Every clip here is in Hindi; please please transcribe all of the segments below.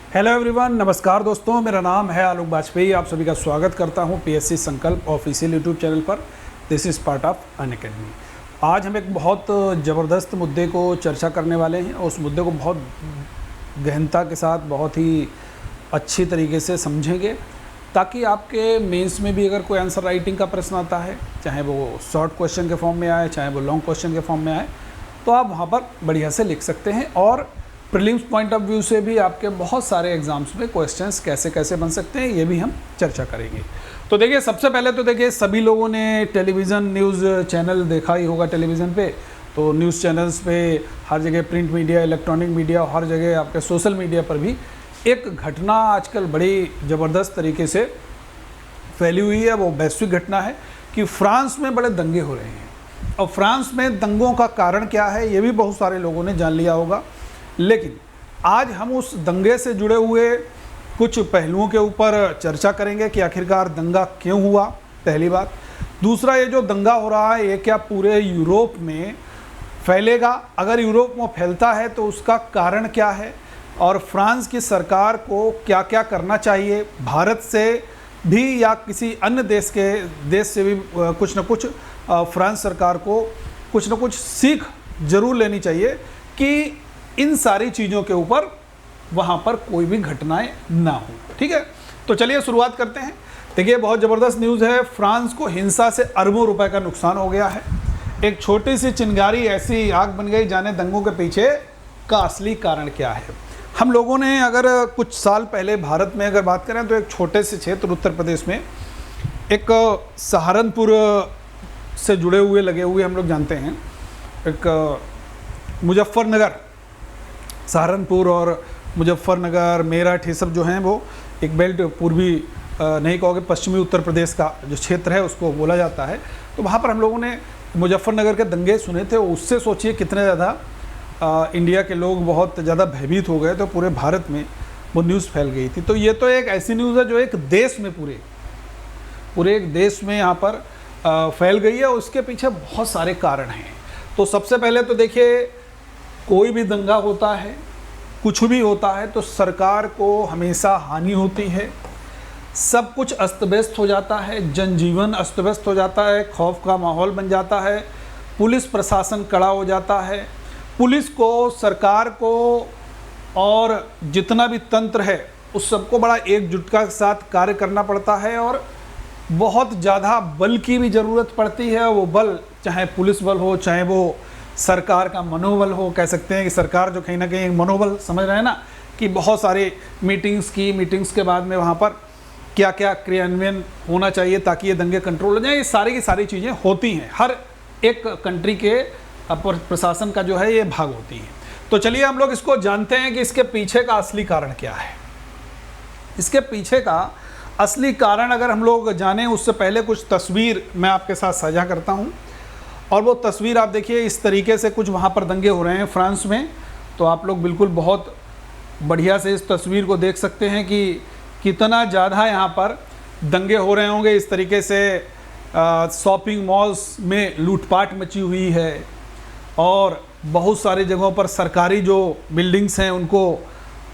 हेलो एवरीवन, नमस्कार दोस्तों। मेरा नाम है आलोक वाजपेयी। आप सभी का स्वागत करता हूं पीएससी संकल्प ऑफिशियल यूट्यूब चैनल पर। This is part of Unacademy. आज हम एक बहुत ज़बरदस्त मुद्दे को चर्चा करने वाले हैं और उस मुद्दे को बहुत गहनता के साथ बहुत ही अच्छी तरीके से समझेंगे, ताकि आपके मेंस में भी अगर कोई आंसर राइटिंग का प्रश्न आता है, चाहे वो शॉर्ट क्वेश्चन के फॉर्म में आए, चाहे वो लॉन्ग क्वेश्चन के फॉर्म में आए, तो आप वहाँ पर बढ़िया से लिख सकते हैं। और प्रीलिम्स पॉइंट ऑफ व्यू से भी आपके बहुत सारे एग्जाम्स में क्वेश्चंस कैसे कैसे बन सकते हैं, ये भी हम चर्चा करेंगे। तो देखिए, सबसे पहले तो देखिए, सभी लोगों ने टेलीविज़न न्यूज़ चैनल देखा ही होगा टेलीविज़न पे। तो न्यूज़ चैनल्स पे हर जगह, प्रिंट मीडिया, इलेक्ट्रॉनिक मीडिया, हर जगह आपके सोशल मीडिया पर भी एक घटना आजकल बड़ी ज़बरदस्त तरीके से फैली हुई है। वो वैश्विक घटना है कि फ्रांस में बड़े दंगे हो रहे हैं। और फ्रांस में दंगों का कारण क्या है, ये भी बहुत सारे लोगों ने जान लिया होगा। लेकिन आज हम उस दंगे से जुड़े हुए कुछ पहलुओं के ऊपर चर्चा करेंगे कि आखिरकार दंगा क्यों हुआ, पहली बात। दूसरा, ये जो दंगा हो रहा है ये क्या पूरे यूरोप में फैलेगा? अगर यूरोप में फैलता है तो उसका कारण क्या है, और फ्रांस की सरकार को क्या क्या करना चाहिए, भारत से भी या किसी अन्य देश से भी कुछ न कुछ फ्रांस सरकार को कुछ न कुछ सीख जरूर लेनी चाहिए कि इन सारी चीज़ों के ऊपर वहाँ पर कोई भी घटनाएं ना हो। ठीक है, तो चलिए शुरुआत करते हैं। देखिए, बहुत ज़बरदस्त न्यूज़ है। फ्रांस को हिंसा से अरबों रुपए का नुकसान हो गया है। एक छोटी सी चिंगारी ऐसी आग बन गई, जाने दंगों के पीछे का असली कारण क्या है। हम लोगों ने अगर कुछ साल पहले भारत में अगर बात करें तो एक छोटे से क्षेत्र उत्तर प्रदेश में एक सहारनपुर से जुड़े हुए लगे हुए हम लोग जानते हैं, एक मुजफ्फरनगर, सहारनपुर और मुजफ्फरनगर, मेरठ, ये सब जो हैं वो एक बेल्ट, पूर्वी नहीं कहोगे, पश्चिमी उत्तर प्रदेश का जो क्षेत्र है उसको बोला जाता है। तो वहाँ पर हम लोगों ने मुजफ्फरनगर के दंगे सुने थे। उससे सोचिए कितने ज़्यादा इंडिया के लोग बहुत ज़्यादा भयभीत हो गए, तो पूरे भारत में वो न्यूज़ फैल गई थी। तो ये तो एक ऐसी न्यूज़ है जो एक देश में पूरे एक देश में यहाँ पर फैल गई है, और उसके पीछे बहुत सारे कारण हैं। तो सबसे पहले तो देखिए, कोई भी दंगा होता है, कुछ भी होता है, तो सरकार को हमेशा हानि होती है, सब कुछ अस्त व्यस्त हो जाता है, जनजीवन अस्त व्यस्त हो जाता है, खौफ का माहौल बन जाता है, पुलिस प्रशासन कड़ा हो जाता है। पुलिस को, सरकार को और जितना भी तंत्र है उस सबको बड़ा एकजुटता के साथ कार्य करना पड़ता है, और बहुत ज़्यादा बल की भी ज़रूरत पड़ती है। वो बल चाहे पुलिस बल हो, चाहे वो सरकार का मनोबल हो। कह सकते हैं कि सरकार जो कहीं ना कहीं मनोबल समझ रहे हैं ना, कि बहुत सारे मीटिंग्स के बाद में वहाँ पर क्या क्या क्रियान्वयन होना चाहिए ताकि ये दंगे कंट्रोल हो जाए। ये सारी की सारी चीज़ें होती हैं, हर एक कंट्री के प्रशासन का जो है ये भाग होती हैं। तो चलिए हम लोग इसको जानते हैं कि इसके पीछे का असली कारण क्या है। इसके पीछे का असली कारण अगर हम लोग जानें, उससे पहले कुछ तस्वीर मैं आपके साथ साझा करता हूँ। और वो तस्वीर आप देखिए, इस तरीके से कुछ वहाँ पर दंगे हो रहे हैं फ्रांस में। तो आप लोग बिल्कुल बहुत बढ़िया से इस तस्वीर को देख सकते हैं कि कितना ज़्यादा यहाँ पर दंगे हो रहे होंगे। इस तरीके से शॉपिंग मॉल्स में लूटपाट मची हुई है, और बहुत सारी जगहों पर सरकारी जो बिल्डिंग्स हैं उनको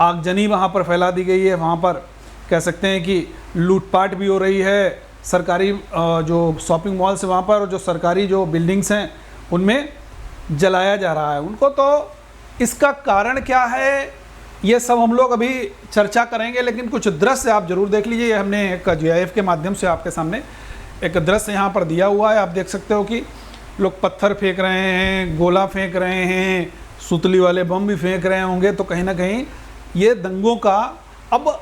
आगजनी वहाँ पर फैला दी गई है। वहाँ पर कह सकते हैं कि लूटपाट भी हो रही है। सरकारी जो शॉपिंग मॉल्स है वहाँ पर, जो सरकारी जो बिल्डिंग्स हैं उनमें जलाया जा रहा है उनको। तो इसका कारण क्या है, ये सब हम लोग अभी चर्चा करेंगे, लेकिन कुछ दृश्य आप जरूर देख लीजिए। ये हमने एक GIF के माध्यम से आपके सामने एक दृश्य यहाँ पर दिया हुआ है। आप देख सकते हो कि लोग पत्थर फेंक रहे हैं, गोला फेंक रहे हैं, सुतली वाले बम भी फेंक रहे होंगे। तो कहीं ना कहीं ये दंगों का अब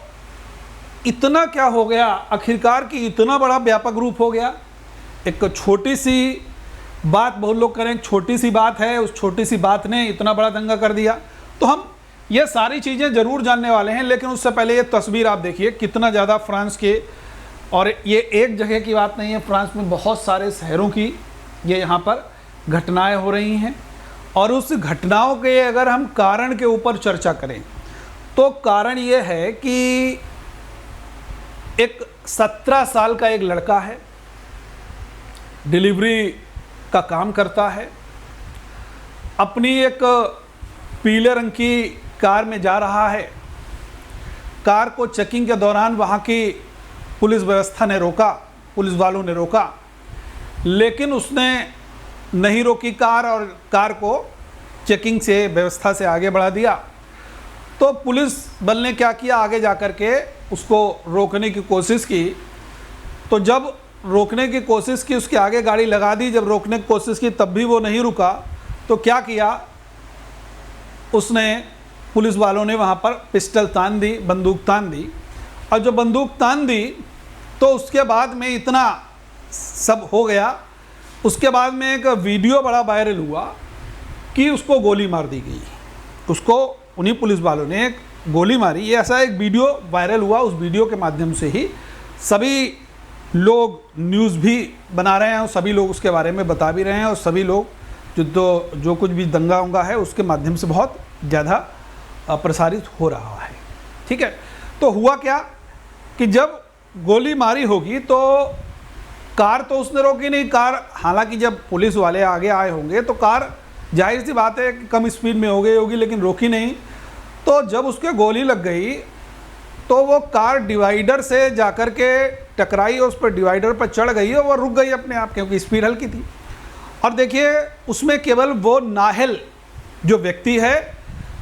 इतना क्या हो गया आखिरकार कि इतना बड़ा व्यापक रूप हो गया। एक छोटी सी बात, बहुत लोग करें छोटी सी बात है, उस छोटी सी बात ने इतना बड़ा दंगा कर दिया। तो हम ये सारी चीज़ें ज़रूर जानने वाले हैं, लेकिन उससे पहले ये तस्वीर आप देखिए कितना ज़्यादा फ्रांस के, और ये एक जगह की बात नहीं है, फ्रांस में बहुत सारे शहरों की ये यहाँ पर घटनाएं हो रही हैं। और उस घटनाओं के अगर हम कारण के ऊपर चर्चा करें तो कारण ये है कि एक 17 साल का एक लड़का है, डिलीवरी का काम करता है, अपनी एक पीले रंग की कार में जा रहा है। कार को चेकिंग के दौरान वहाँ की पुलिस व्यवस्था ने रोका, पुलिस वालों ने रोका, लेकिन उसने नहीं रोकी कार और कार को चेकिंग से व्यवस्था से आगे बढ़ा दिया। तो पुलिस बल ने क्या किया, आगे जा कर के उसको रोकने की कोशिश की। तो जब रोकने की कोशिश की, उसके आगे गाड़ी लगा दी, जब रोकने की कोशिश की तब भी वो नहीं रुका, तो क्या किया उसने, पुलिस वालों ने वहाँ पर पिस्टल तान दी, बंदूक तान दी। और जब बंदूक तान दी तो उसके बाद में इतना सब हो गया, उसके बाद में एक वीडियो बड़ा वायरल हुआ कि उसको गोली मार दी गई। उसको उन्हीं पुलिस वालों ने एक गोली मारी। ये ऐसा एक वीडियो वायरल हुआ, उस वीडियो के माध्यम से ही सभी लोग न्यूज़ भी बना रहे हैं और सभी लोग उसके बारे में बता भी रहे हैं, और सभी लोग जो कुछ भी दंगा उंगा है उसके माध्यम से बहुत ज़्यादा प्रसारित हो रहा है। ठीक है, तो हुआ क्या कि जब गोली मारी होगी तो कार तो उसने रोकी नहीं। कार, हालांकि जब पुलिस वाले आगे आए होंगे तो कार जाहिर सी बात है कि कम स्पीड में हो गई होगी, लेकिन रोकी नहीं। तो जब उसके गोली लग गई तो वो कार डिवाइडर से जाकर के टकराई और उस पर डिवाइडर पर चढ़ गई और वो रुक गई अपने आप, क्योंकि स्पीड हल्की थी। और देखिए उसमें केवल वो नाहल जो व्यक्ति है,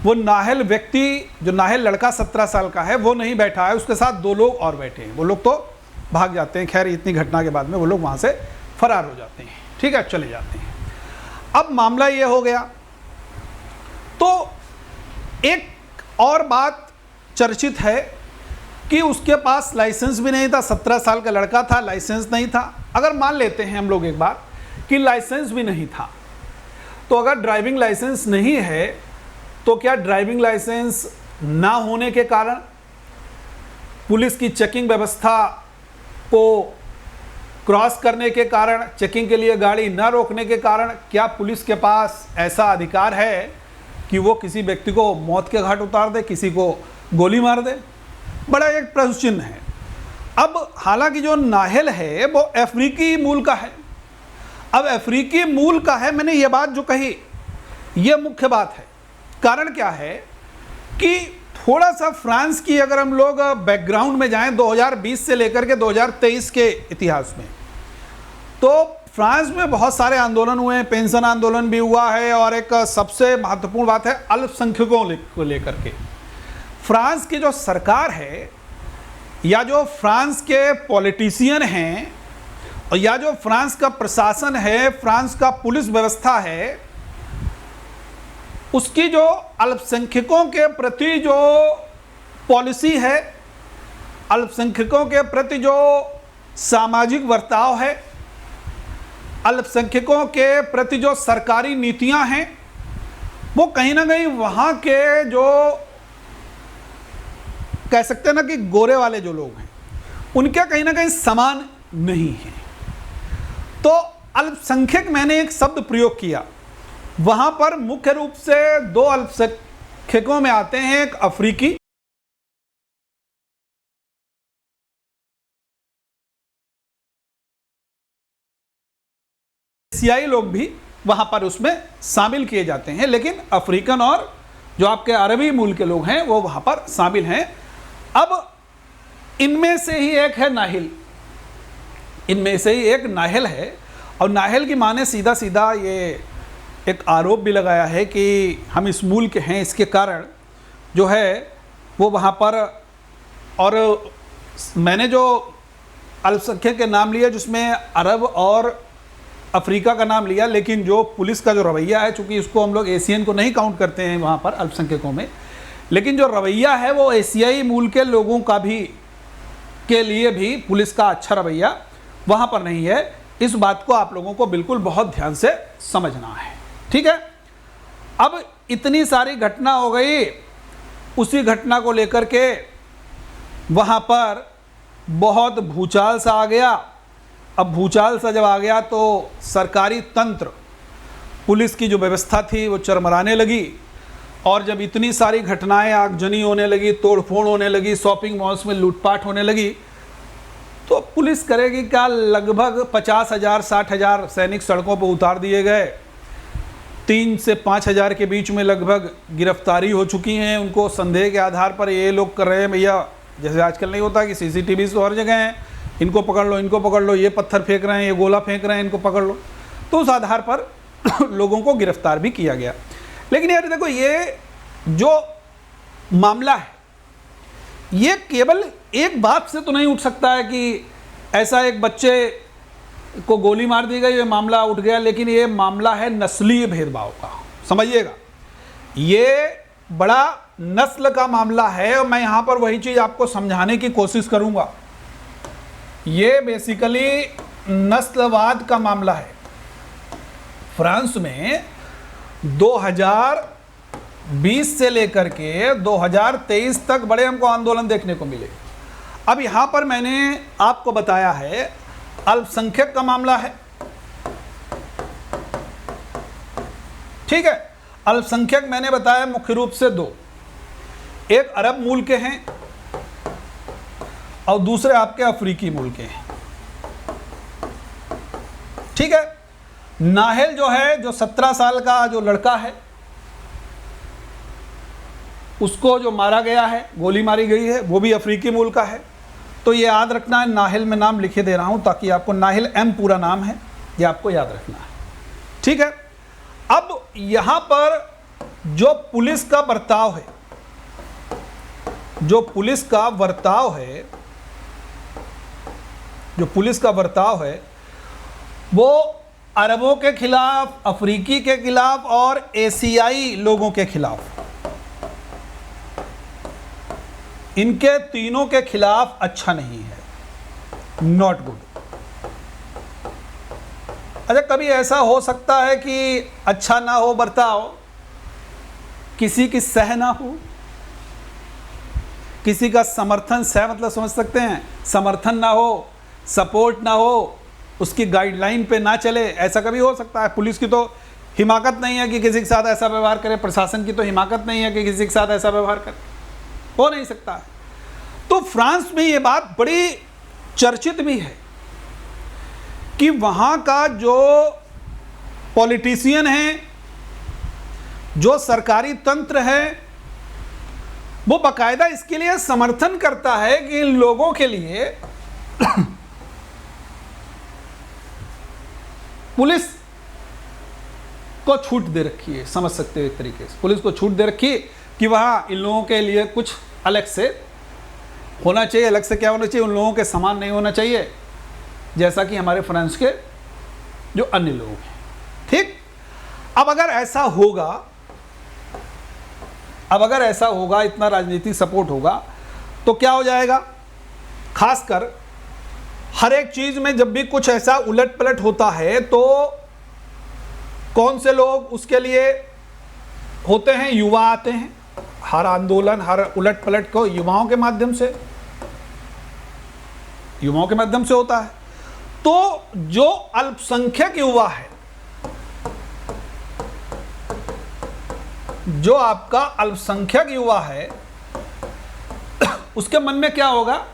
वो नाहल व्यक्ति, जो नाहल लड़का 17 साल का है, वो नहीं बैठा है, उसके साथ 2 लोग और बैठे हैं। वो लोग तो भाग जाते हैं। खैर इतनी घटना के बाद में वो लोग वहाँ से फरार हो जाते हैं। ठीक है, चले जाते हैं। अब मामला ये हो गया। तो एक और बात चर्चित है कि उसके पास लाइसेंस भी नहीं था, 17 साल का लड़का था, लाइसेंस नहीं था। अगर मान लेते हैं हम लोग एक बार कि लाइसेंस भी नहीं था, तो अगर ड्राइविंग लाइसेंस नहीं है तो क्या ड्राइविंग लाइसेंस ना होने के कारण, पुलिस की चेकिंग व्यवस्था को क्रॉस करने के कारण, चेकिंग के लिए गाड़ी न रोकने के कारण, क्या पुलिस के पास ऐसा अधिकार है कि वो किसी व्यक्ति को मौत के घाट उतार दे, किसी को गोली मार दे? बड़ा एक प्रश्न चिन्ह है। अब हालांकि जो नाहल है वो अफ्रीकी मूल का है। अब अफ्रीकी मूल का है, मैंने ये बात जो कही ये मुख्य बात है। कारण क्या है कि थोड़ा सा फ्रांस की अगर हम लोग बैकग्राउंड में जाएं 2020 से लेकर के 2023 के इतिहास में, तो फ्रांस में बहुत सारे आंदोलन हुए हैं, पेंशन आंदोलन भी हुआ है, और एक सबसे महत्वपूर्ण बात है अल्पसंख्यकों को लेकर के फ्रांस की जो सरकार है, या जो फ्रांस के पॉलिटिशियन हैं, और या जो फ्रांस का प्रशासन है, फ्रांस का पुलिस व्यवस्था है, उसकी जो अल्पसंख्यकों के प्रति जो पॉलिसी है, अल्पसंख्यकों के प्रति जो सामाजिक बर्ताव है, अल्पसंख्यकों के प्रति जो सरकारी नीतियां हैं, वो कहीं ना कहीं वहाँ के जो कह सकते हैं ना कि गोरे वाले जो लोग हैं, उनके कहीं ना कहीं समान नहीं है। तो अल्पसंख्यक मैंने एक शब्द प्रयोग किया, वहां पर मुख्य रूप से 2 अल्पसंख्यकों में आते हैं, एक अफ्रीकी, एशियाई लोग भी वहां पर उसमें शामिल किए जाते हैं, लेकिन अफ्रीकन और जो आपके अरबी मूल के लोग हैं वो वहां पर शामिल हैं। अब इनमें से ही एक है नाहिल, इनमें से ही एक नाहिल है, और नाहिल की माने सीधा सीधा ये एक आरोप भी लगाया है कि हम इस मूल के हैं, इसके कारण जो है वो वहाँ पर, और मैंने जो अल्पसंख्यक के नाम लिया जिसमें अरब और अफ्रीका का नाम लिया, लेकिन जो पुलिस का जो रवैया है, चूँकि इसको हम लोग एशियन को नहीं काउंट करते हैं वहाँ पर अल्पसंख्यकों में, लेकिन जो रवैया है वो एशियाई मूल के लोगों का भी के लिए भी पुलिस का अच्छा रवैया वहाँ पर नहीं है। इस बात को आप लोगों को बिल्कुल बहुत ध्यान से समझना है। ठीक है, अब इतनी सारी घटना हो गई, उसी घटना को लेकर के वहाँ पर बहुत भूचाल सा आ गया। अब भूचाल सा जब आ गया तो सरकारी तंत्र, पुलिस की जो व्यवस्था थी वो चरमराने लगी, और जब इतनी सारी घटनाएं आगजनी होने लगी, तोड़फोड़ होने लगी, शॉपिंग मॉल्स में लूटपाट होने लगी, तो पुलिस करेगी क्या? लगभग 50,000 60,000 सैनिक सड़कों पर उतार दिए गए। 3 से 5,000 के बीच में लगभग गिरफ्तारी हो चुकी हैं। उनको संदेह के आधार पर ये लोग कर रहे हैं भैया जैसे आजकल नहीं होता कि सीसीटीवी तो हर जगह हैं, इनको पकड़ लो, इनको पकड़ लो, ये पत्थर फेंक रहे हैं, ये गोला फेंक रहे हैं, इनको पकड़ लो। तो उस आधार पर लोगों को गिरफ्तार भी किया गया। लेकिन यार देखो, ये जो मामला है ये केवल एक बात से तो नहीं उठ सकता है कि ऐसा एक बच्चे को गोली मार दी गई, ये मामला उठ गया। लेकिन ये मामला है नस्लीय भेदभाव का, समझिएगा, ये बड़ा नस्ल का मामला है। और मैं यहाँ पर वही चीज़ आपको समझाने की कोशिश करूँगा। ये बेसिकली नस्लवाद का मामला है। फ्रांस में 2020 से लेकर के 2023 तक बड़े हमको आंदोलन देखने को मिले। अब यहाँ पर मैंने आपको बताया है अल्पसंख्यक का मामला है, ठीक है। अल्पसंख्यक मैंने बताया मुख्य रूप से दो, एक अरब मूल के हैं और दूसरे आपके अफ्रीकी मूल के हैं, ठीक है। नाहेल जो है, जो 17 साल का जो लड़का है, उसको जो मारा गया है, गोली मारी गई है, वो भी अफ्रीकी मूल का है। तो ये याद रखना है, नाहिल में नाम लिखे दे रहा हूं ताकि आपको, नाहिल एम पूरा नाम है, ये आपको याद रखना है, ठीक है। अब यहां पर जो पुलिस का बर्ताव है, जो पुलिस का बर्ताव है, जो पुलिस का बर्ताव है, वो अरबों के खिलाफ, अफ्रीकी के खिलाफ और एशियाई लोगों के खिलाफ, इनके तीनों के खिलाफ अच्छा नहीं है, नॉट गुड। अच्छा, कभी ऐसा हो सकता है कि अच्छा ना हो बर्ताव, किसी की सह ना हो, किसी का समर्थन, सह मतलब समझ सकते हैं, समर्थन ना हो, सपोर्ट ना हो, उसकी गाइडलाइन पे ना चले, ऐसा कभी हो सकता है। पुलिस की तो हिमाकत नहीं है कि किसी के साथ ऐसा व्यवहार करे, प्रशासन की तो हिमाकत नहीं है कि किसी के साथ ऐसा व्यवहार करे, हो नहीं सकता है। तो फ्रांस में ये बात बड़ी चर्चित भी है कि वहाँ का जो पॉलिटिशियन है, जो सरकारी तंत्र है, वो बाकायदा इसके लिए समर्थन करता है कि इन लोगों के लिए पुलिस को छूट दे रखी है, समझ सकते हो एक तरीके से, पुलिस को छूट दे रखी है कि वहाँ इन लोगों के लिए कुछ अलग से होना चाहिए। अलग से क्या होना चाहिए? उन लोगों के समान नहीं होना चाहिए जैसा कि हमारे फ्रांस के जो अन्य लोग हैं, ठीक। अब अगर ऐसा होगा, इतना राजनीतिक सपोर्ट होगा तो क्या हो जाएगा? खासकर हर एक चीज में जब भी कुछ ऐसा उलट पलट होता है तो कौन से लोग उसके लिए होते हैं? युवा आते हैं। हर आंदोलन, हर उलट पलट को युवाओं के माध्यम से होता है। तो जो अल्पसंख्यक युवा है, जो आपका अल्पसंख्यक युवा है, उसके मन में क्या होगा?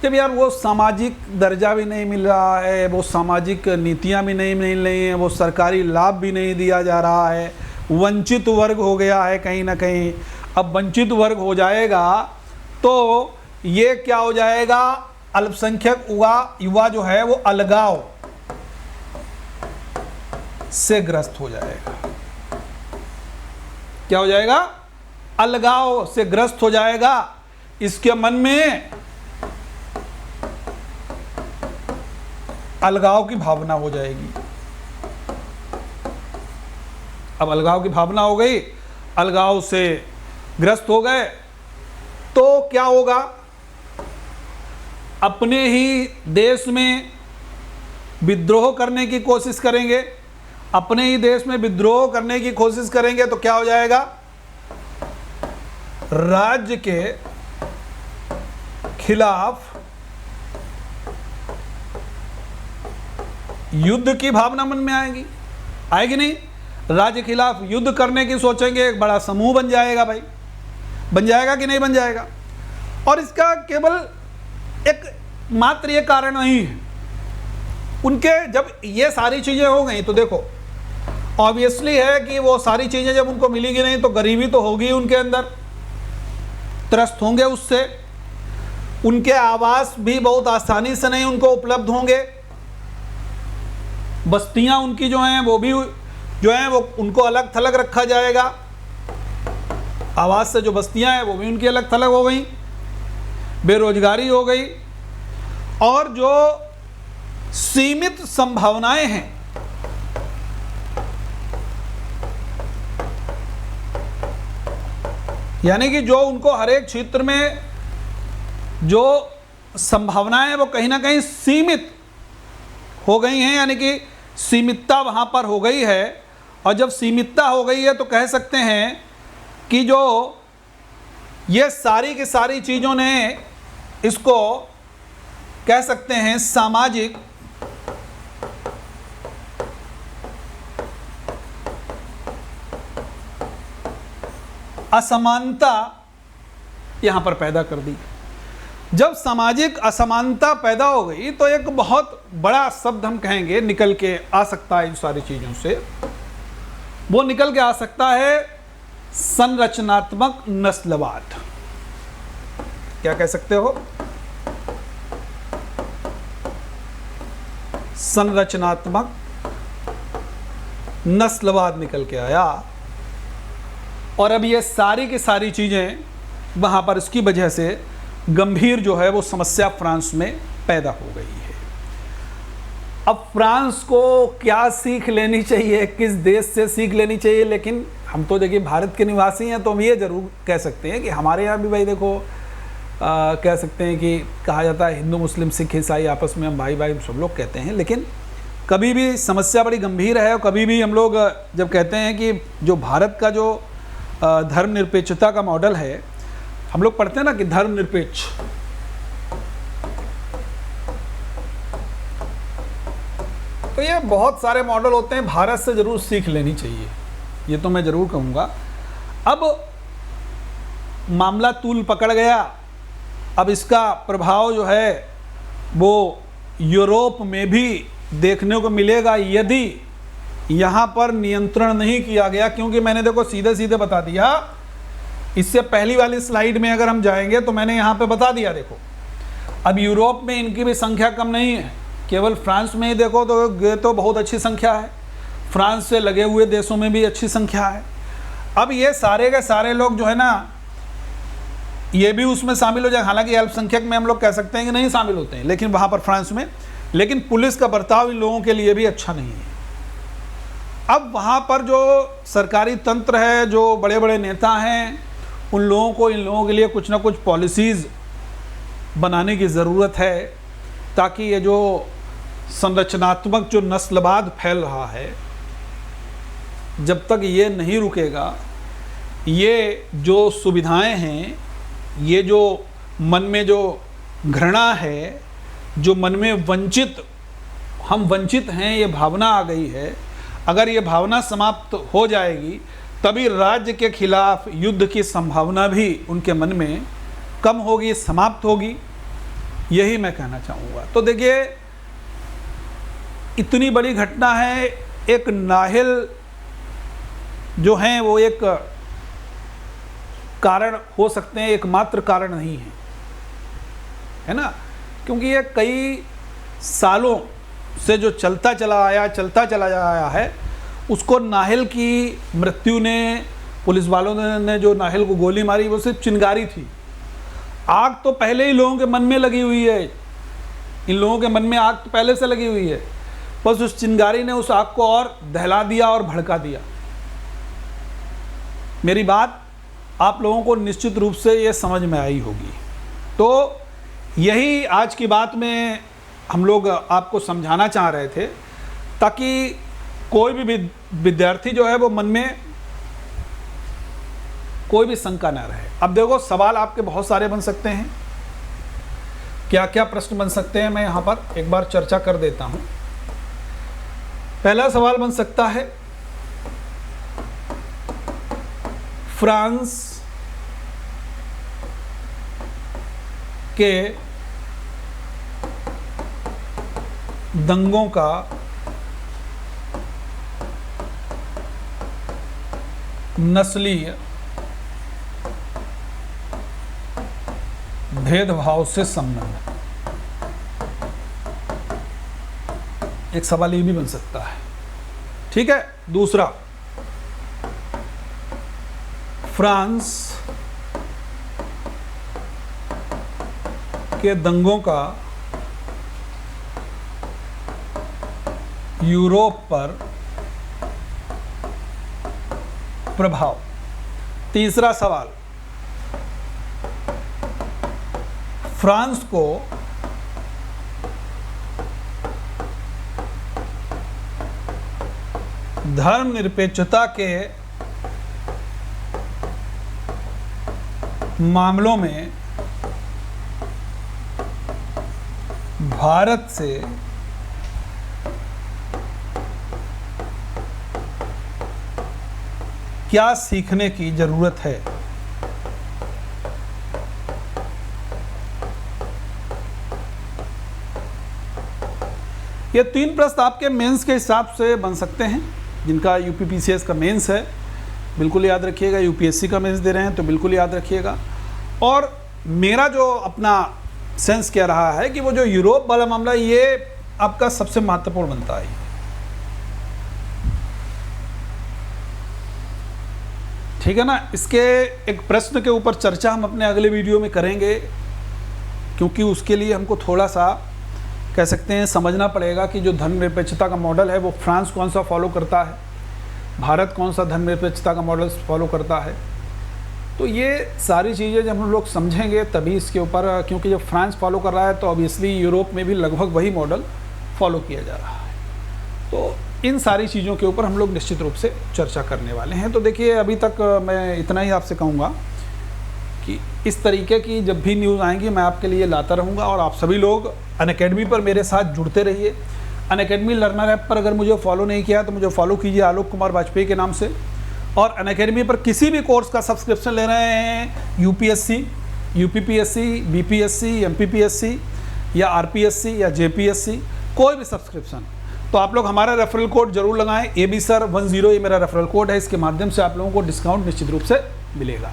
जब यार वो सामाजिक दर्जा भी नहीं मिल रहा है, वो सामाजिक नीतियां भी नहीं मिल रही हैं, वो सरकारी लाभ भी नहीं दिया जा रहा है, वंचित वर्ग हो गया है कहीं ना कहीं। अब वंचित वर्ग हो जाएगा तो ये क्या हो जाएगा? अल्पसंख्यक युवा जो है वो अलगाव से ग्रस्त हो जाएगा। क्या हो जाएगा? अलगाव से ग्रस्त हो जाएगा। इसके मन में अलगाव की भावना हो जाएगी। अब अलगाव की भावना हो गई, अलगाव से ग्रस्त हो गए तो क्या होगा? अपने ही देश में विद्रोह करने की कोशिश करेंगे। अपने ही देश में विद्रोह करने की कोशिश करेंगे तो क्या हो जाएगा? राज्य के खिलाफ युद्ध की भावना मन में आएगी नहीं? राज्य के खिलाफ युद्ध करने की सोचेंगे, एक बड़ा समूह बन जाएगा भाई। बन जाएगा कि नहीं बन जाएगा? और इसका केवल एक मात्र ये कारण नहीं है। उनके जब ये सारी चीजें हो गई तो देखो, ऑब्वियसली है कि वो सारी चीजें जब उनको मिलेगी नहीं तो गरीबी तो होगी उनके अंदर, त्रस्त होंगे उससे। उनके आवास भी बहुत आसानी से नहीं उनको उपलब्ध होंगे। बस्तियां उनकी जो हैं वो भी जो हैं वो उनको अलग थलग रखा जाएगा। आवास से जो बस्तियां हैं वो भी उनकी अलग थलग हो गई। बेरोजगारी हो गई और जो सीमित संभावनाएं हैं, यानी कि जो उनको हर एक क्षेत्र में जो संभावनाएं हैं वो कहीं ना कहीं सीमित हो गई हैं, यानी कि सीमितता वहाँ पर हो गई है। और जब सीमितता हो गई है तो कह सकते हैं कि जो ये सारी की सारी चीज़ों ने इसको कह सकते हैं सामाजिक असमानता यहाँ पर पैदा कर दी। जब सामाजिक असमानता पैदा हो गई तो एक बहुत बड़ा शब्द हम कहेंगे निकल के आ सकता है इन सारी चीज़ों से, वो निकल के आ सकता है संरचनात्मक नस्लवाद। क्या कह सकते हो? संरचनात्मक नस्लवाद निकल के आया। और अब ये सारी की सारी चीज़ें वहाँ पर इसकी वजह से गंभीर जो है वो समस्या फ्रांस में पैदा हो गई है। अब फ्रांस को क्या सीख लेनी चाहिए, किस देश से सीख लेनी चाहिए? लेकिन हम तो देखिए भारत के निवासी हैं, तो हम ये ज़रूर कह सकते हैं कि हमारे यहाँ भी भाई देखो कह सकते हैं कि कहा जाता है हिंदू मुस्लिम सिख ईसाई आपस में हम भाई भाई सब लोग कहते हैं। लेकिन कभी भी समस्या बड़ी गंभीर है और कभी भी हम लोग जब कहते हैं कि जो भारत का जो धर्मनिरपेक्षता का मॉडल है, हम लोग पढ़ते हैं ना कि धर्मनिरपेक्ष, तो ये बहुत सारे मॉडल होते हैं, भारत से ज़रूर सीख लेनी चाहिए, ये तो मैं ज़रूर कहूँगा। अब मामला तूल पकड़ गया, अब इसका प्रभाव जो है वो यूरोप में भी देखने को मिलेगा यदि यहाँ पर नियंत्रण नहीं किया गया। क्योंकि मैंने देखो सीधे सीधे बता दिया, इससे पहली वाली स्लाइड में अगर हम जाएंगे तो मैंने यहाँ पे बता दिया, देखो अब यूरोप में इनकी भी संख्या कम नहीं है, केवल फ्रांस में ही देखो तो ये तो बहुत अच्छी संख्या है, फ्रांस से लगे हुए देशों में भी अच्छी संख्या है। अब ये सारे के सारे लोग जो है ना ये भी उसमें शामिल हो जाए, हालांकि अल्पसंख्यक में हम लोग कह सकते हैं कि नहीं शामिल होते हैं, लेकिन वहाँ पर फ्रांस में, लेकिन पुलिस का बर्ताव इन लोगों के लिए भी अच्छा नहीं है। अब वहाँ पर जो सरकारी तंत्र है, जो बड़े बड़े नेता हैं, उन लोगों को इन लोगों के लिए कुछ ना कुछ पॉलिसीज़ बनाने की ज़रूरत है, ताकि ये जो संरचनात्मक जो नस्लवाद फैल रहा है, जब तक ये नहीं रुकेगा, ये जो सुविधाएं हैं, ये जो मन में जो घृणा है, जो मन में हम वंचित हैं, ये भावना आ गई है, अगर ये भावना समाप्त हो जाएगी तभी राज्य के खिलाफ युद्ध की संभावना भी उनके मन में कम होगी, समाप्त होगी, यही मैं कहना चाहूँगा। तो देखिए इतनी बड़ी घटना है, एक नाहिल जो हैं वो एक कारण हो सकते हैं, एकमात्र कारण नहीं है ना, क्योंकि ये कई सालों से जो चलता चला आया है, उसको नाहिल की मृत्यु ने, पुलिस वालों ने जो नाहिल को गोली मारी वो सिर्फ चिंगारी थी। आग तो पहले ही लोगों के मन में लगी हुई है, इन लोगों के मन में आग तो पहले से लगी हुई है, बस उस चिंगारी ने उस आग को और दहला दिया और भड़का दिया। मेरी बात आप लोगों को निश्चित रूप से ये समझ में आई होगी। तो यही आज की बात में हम लोग आपको समझाना चाह रहे थे, ताकि कोई भी विद्यार्थी जो है वो मन में कोई भी शंका ना रहे। अब देखो सवाल आपके बहुत सारे बन सकते हैं, क्या क्या प्रश्न बन सकते हैं, मैं यहाँ पर एक बार चर्चा कर देता हूँ। पहला सवाल बन सकता है, फ्रांस के दंगों का नस्लीय भेदभाव से संबंध। एक सवाल ये भी बन सकता है। ठीक है। दूसरा, फ्रांस के दंगों का यूरोप पर प्रभाव। तीसरा सवाल, फ्रांस को धर्मनिरपेक्षता के मामलों में भारत से क्या सीखने की जरूरत है। ये 3 प्रश्न आपके मेंस के हिसाब से बन सकते हैं। जिनका यूपीपीसीएस का मेंस है बिल्कुल याद रखिएगा, यूपीएससी का मेंस दे रहे हैं तो बिल्कुल याद रखिएगा। और मेरा जो अपना सेंस कह रहा है कि वो जो यूरोप वाला मामला ये आपका सबसे महत्वपूर्ण बनता है। ठीक है ना। इसके एक प्रश्न के ऊपर चर्चा हम अपने अगले वीडियो में करेंगे, क्योंकि उसके लिए हमको थोड़ा सा कह सकते हैं समझना पड़ेगा कि जो धर्मनिरपेक्षता का मॉडल है वो फ्रांस कौन सा फॉलो करता है, भारत कौन सा धर्मनिरपेक्षता का मॉडल फॉलो करता है। तो ये सारी चीज़ें जब हम लोग समझेंगे तभी इसके ऊपर, क्योंकि जब फ्रांस फॉलो कर रहा है तो ऑब्वियसली यूरोप में भी लगभग वही मॉडल फॉलो किया जा रहा है। तो इन सारी चीज़ों के ऊपर हम लोग निश्चित रूप से चर्चा करने वाले हैं। तो देखिए, अभी तक मैं इतना ही आपसे कहूँगा कि इस तरीके की जब भी न्यूज़ आएंगी मैं आपके लिए लाता रहूँगा। और आप सभी लोग अनअकैडमी पर मेरे साथ जुड़ते रहिए। अनअकैडमी लर्नर ऐप पर अगर मुझे फॉलो नहीं किया तो मुझे फॉलो कीजिए आलोक कुमार वाजपेयी के नाम से। और अनअकैडमी पर किसी भी कोर्स का सब्सक्रिप्शन ले रहे हैं, यूपीएससी, यूपीपीएससी, बीपीएससी, एमपीपीएससी या आरपीएससी या जेपीएससी, कोई भी सब्सक्रिप्शन, तो आप लोग हमारा रेफरल कोड जरूर लगाएं। ABSIR10 ये मेरा रेफरल कोड है। इसके माध्यम से आप लोगों को डिस्काउंट निश्चित रूप से मिलेगा।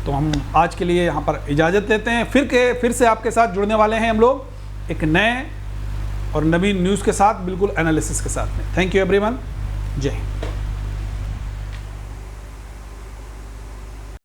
तो हम आज के लिए यहाँ पर इजाज़त देते हैं। फिर से आपके साथ जुड़ने वाले हैं हम लोग एक नए और नवीन न्यूज़ के साथ, बिल्कुल एनालिसिस के साथ में। Thank you everyone. जय हिंद।